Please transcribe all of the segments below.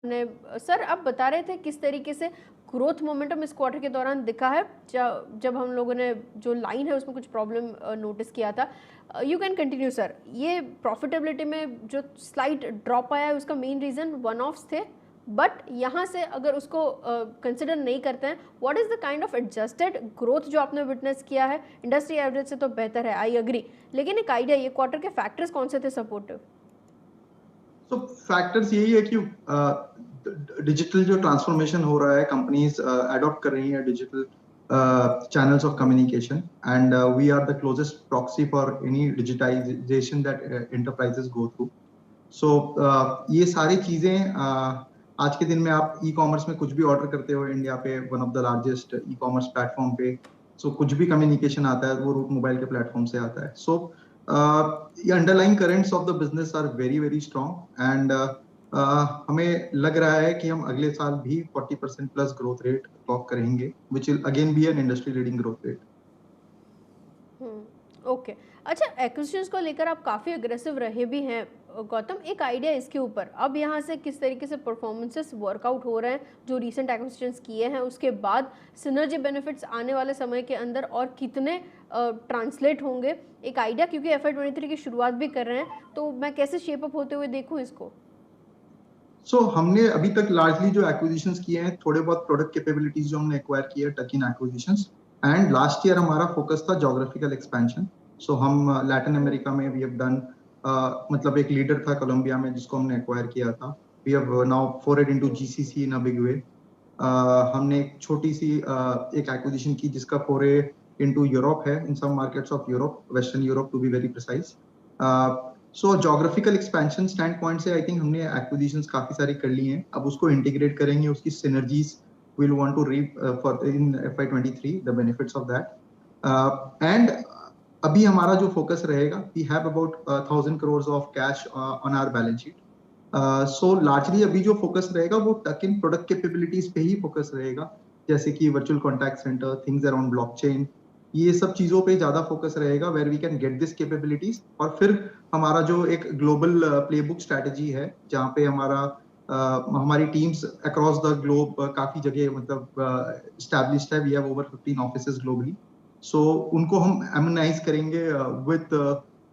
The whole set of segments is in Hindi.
ने सर आप बता रहे थे किस तरीके से ग्रोथ मोमेंटम इस क्वार्टर के दौरान दिखा है, जब हम लोगों ने जो लाइन है उसमें कुछ प्रॉब्लम नोटिस किया था। You can continue sir. ये प्रॉफिटेबिलिटी में जो स्लाइट ड्रॉप आया है उसका मेन रीज़न वन ऑफ्स थे, बट यहाँ से अगर उसको कंसिडर नहीं करते हैं, what is the kind of adjusted growth जो आपने विटनेस किया है? इंडस्ट्री एवरेज से तो बेहतर है, आई एग्री, लेकिन एक आइडिया, ये क्वार्टर के फैक्टर्स कौन से थे सपोर्टिव? तो फैक्टर्स यही है कि डिजिटल जो ट्रांसफॉर्मेशन हो रहा है, कंपनीज अडॉप्ट कर रही हैं digital channels of communication, and we are the closest proxy for any digitization that enterprises go through. So ये सारी चीजें आज के दिन में आप ई कॉमर्स में कुछ भी ऑर्डर करते हो इंडिया पे, one of the largest e commerce platform पे, सो कुछ भी कम्युनिकेशन आता है वो रूट मोबाइल के प्लेटफॉर्म से आता है. सो ये underlying currents of the business are very very strong, and हमें लग रहा है कि हम अगले साल भी 40% प्लस ग्रोथ रेट क्लॉक करेंगे, which will again be an industry leading growth rate. Okay. अच्छा, एक्विजिशंस को लेकर आप काफ़ी अग्रेसिव रहे भी हैं गौतम, एक आइडिया इसके ऊपर, अब यहाँ से किस तरीके से परफॉर्मेंसेस वर्कआउट हो रहे हैं जो रीसेंट एक्विजिशंस किए हैं, उसके बाद सिनर्जी बेनिफिट्स आने वाले समय के अंदर और कितने ट्रांसलेट होंगे, एक आइडिया, क्योंकि FY23 की शुरुआत भी कर रहे हैं, तो मैं कैसे शेप अप होते हुए देखूँ इसको? हमने अभी तक लार्जली जो एक्विजिशंस किए हैं, थोड़े बहुत प्रोडक्ट कैपेबिलिटीज जो हमने एक्वायर किए हैं टक इन एक्विजिशंस, एंड लास्ट ईयर हमारा फोकस था ज्योग्राफिकल एक्सपेंशन. हम लैटिन अमेरिका में वी हैव डन, मतलब एक लीडर था कोलंबिया में जिसको हमने एक्वायर किया था. We have now forayed into GCC in a big way. हमने एक छोटी सी एक एक्विजिशन की जिसका फोरे इनटू यूरोप है, in some markets of Europe, western Europe to be very precise. So geographical expansion standpoint से आई थिंक हमने एक्विजिशंस काफी सारी कर ली हैं. अब उसको इंटीग्रेट करेंगे, उसकी synergies will want to reap for in FY23 the benefits of that. And अभी हमारा जो फोकस रहेगा, we have about 1000 crores of cash on our balance sheet. So largely अभी जो फोकस रहेगा वो टक इन प्रोडक्ट कैपेबिलिटीज पे ही फोकस रहेगा, जैसे कि virtual contact centre, things around blockchain, ये सब चीजों पे ज्यादा फोकस रहेगा, where we can get this capabilities. और फिर हमारा जो एक ग्लोबल प्लेबुक स्ट्रेटजी है, जहाँ पे हमारी टीम्स अक्रॉस द ग्लोब काफी जगह मतलब स्टैब्लिश्ड है. We have over 15 offices globally. So उनको हम एमनाइज करेंगे with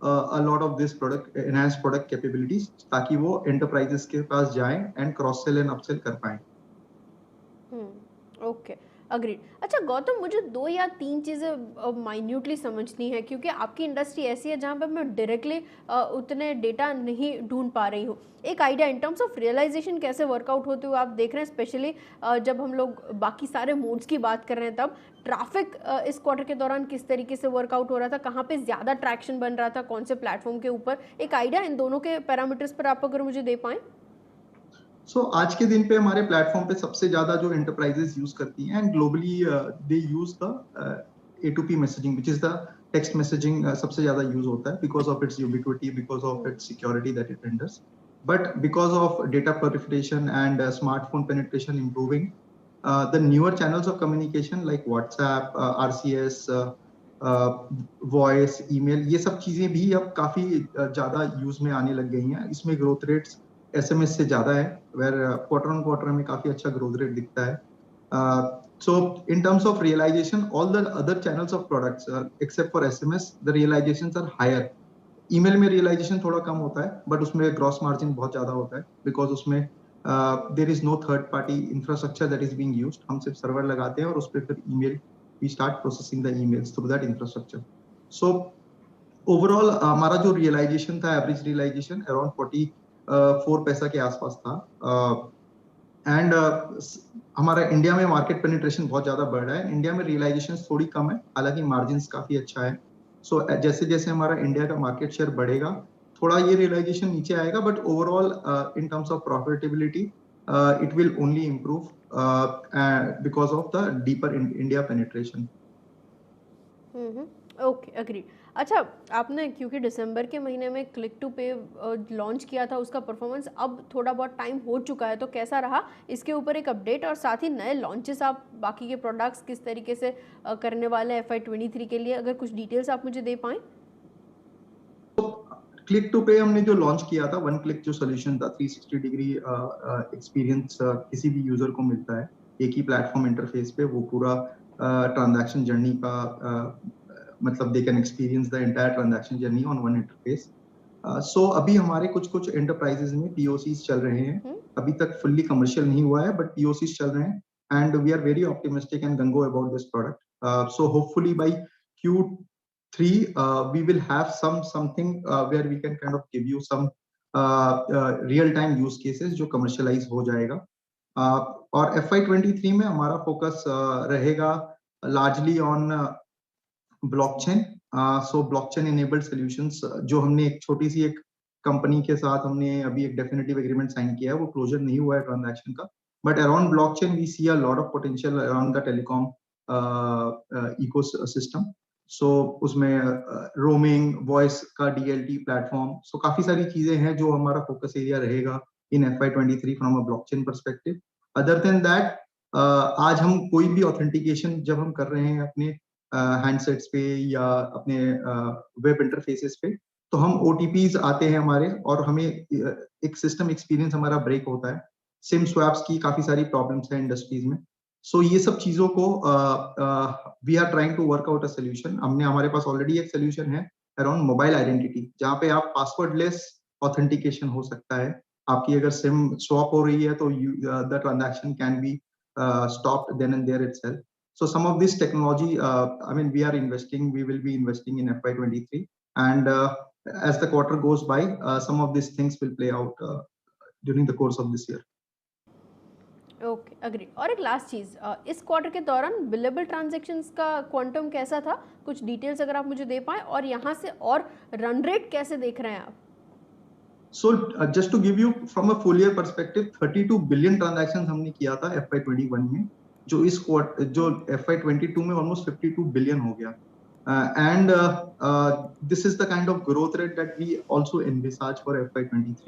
a lot of this product enhanced product capabilities, ताकि वो enterprises के पास जाएं and cross sell and upsell कर पाएं. Okay, agreed. अच्छा गौतम, मुझे 2 या 3 चीज़ें माइन्यूटली समझनी है, क्योंकि आपकी इंडस्ट्री ऐसी है जहाँ पे मैं डायरेक्टली उतने डेटा नहीं ढूंढ पा रही हूँ। एक idea in terms of realisation कैसे वर्कआउट होते हुए आप देख रहे हैं, स्पेशली जब हम लोग बाकी सारे मोड्स की बात कर रहे हैं, तब ट्रैफिक इस क्वार्टर के दौरान किस तरीके से वर्कआउट हो रहा था, कहाँ पे ज़्यादा ट्रैक्शन बन रहा था, कौन से प्लेटफॉर्म के ऊपर, एक आइडिया इन दोनों के पैरामीटर्स पर आप अगर मुझे दे पाएँ। आज के दिन पे हमारे प्लेटफॉर्म पे सबसे ज्यादा जो एंटरप्राइजेस यूज करती हैं, and globally they use the A2P messaging, which is the text messaging, सबसे ज्यादा यूज होता है because of its ubiquity, because of its security that it renders. But because of data proliferation and smartphone penetration improving, the newer channels of communication like WhatsApp, RCS, voice, email, ये सब चीजें भी अब काफी ज्यादा यूज में आने लग गई हैं. इसमें ग्रोथ रेट्स SMS से ज्यादा है, वेर क्वार्टर ऑन क्वार्टर में काफी अच्छा ग्रोथ रेट दिखता है. So in terms of realisation, all the other channels of products except for SMS, the realisations are higher. Email में रियलाइजेशन थोड़ा कम होता है, बट उसमें ग्रॉस मार्जिन बहुत ज्यादा होता है, बिकॉज उसमें there is no third party infrastructure that is being used. हम सिर्फ सर्वर लगाते हैं और उस पर फिर email, we start processing the emails through that infrastructure. So overall हमारा जो रियलाइजेशन था, एवरेज रियलाइजेशन अराउंड 44 पैसा के आसपास था. एंड हमारा इंडिया में मार्केट पेनिट्रेशन बहुत ज्यादा बढ़ रहा है. इंडिया में रियलाइजेशन थोड़ी कम है, हालांकि मार्जिन काफी अच्छा है. सो जैसे जैसे हमारा इंडिया का मार्केट शेयर बढ़ेगा, थोड़ा ये रियलाइजेशन नीचे आएगा, but overall in terms of profitability it will only improve because of the deeper India penetration. Okay, agree. अच्छा, आपने क्योंकि दिसंबर के महीने में क्लिक टू पे लॉन्च किया था, उसका परफॉर्मेंस अब थोड़ा बहुत टाइम हो चुका है, तो कैसा रहा, इसके ऊपर एक अपडेट, और साथ ही नए लॉन्चेस आप बाकी के प्रोडक्ट्स किस तरीके से करने वाले हैं FY23 के लिए, अगर कुछ डिटेल्स आप मुझे दे पाएँ। क्लिक टू पे हमने जो लॉन्च किया था, वन क्लिक जो सोल्यूशन था, 360 डिग्री एक्सपीरियंस किसी भी यूजर को मिलता है एक ही प्लेटफॉर्म इंटरफेस पे। वो पूरा ट्रांजैक्शन जर्नी का मतलब they can experience the entire transaction journey on one interface. So अभी हमारे कुछ एंटरप्राइजेस में POCs चल रहे हैं, अभी तक फुल्ली कमर्शियल नहीं हुआ है, बट POCs चल रहे हैं and we are very optimistic and gung ho about this product. So hopefully by Q3 we will have something where we can kind of give you some real time use cases जो commercialize हो जाएगा। और FY23 में हमारा फोकस रहेगा largely on blockchain. So blockchain enabled solutions जो हमने एक छोटी सी एक कंपनी के साथ हमने अभी एक डेफिनेटिव एग्रीमेंट साइन किया है, वो क्लोजर नहीं हुआ है ट्रांजैक्शन का, but around blockchain we see a lot of potential around the telecom ecosystem. So उसमें रोमिंग, वॉइस का DLT प्लेटफॉर्म, सो काफी सारी चीजें हैं जो हमारा फोकस एरिया रहेगा in FY23 from a blockchain perspective. Other than that आज हम कोई भी ऑथेंटिकेशन जब हम कर रहे हैं अपने हैंडसेट्स पे या अपने वेब इंटरफेसेस पे, तो हम OTPs आते हैं हमारे और हमें एक सिस्टम एक्सपीरियंस हमारा ब्रेक होता है। सिम स्वैप्स की काफी सारी प्रॉब्लम्स हैं इंडस्ट्रीज में। सो ये सब चीजों को we are trying to work out a solution. हमने हमारे पास ऑलरेडी एक सोल्यूशन है अराउंड मोबाइल आइडेंटिटी, जहाँ पे आप पासवर्डलेस ऑथेंटिकेशन हो सकता है। आपकी अगर सिम स्वैप हो रही है तो the transaction can be stopped then and there itself. So some of this technology, I mean, we will be investing in FY23, and as the quarter goes by, some of these things will play out during the course of this year. Okay, agree. और एक लास्ट चीज़, इस क्वार्टर के दौरान बिलेबल ट्रांजैक्शंस का क्वांटम कैसा था, कुछ डिटेल्स अगर आप मुझे दे पाएं, और यहाँ से और रन रेट कैसे देख रहे हैं आप? So just to give you from a full year perspective, 32 billion transactions हमने किया था FY21 में, जो इस क्वार्टर जो FY22 में ऑलमोस्ट 52 बिलियन हो गया। And this is the kind of growth rate that we also envisage for FY23।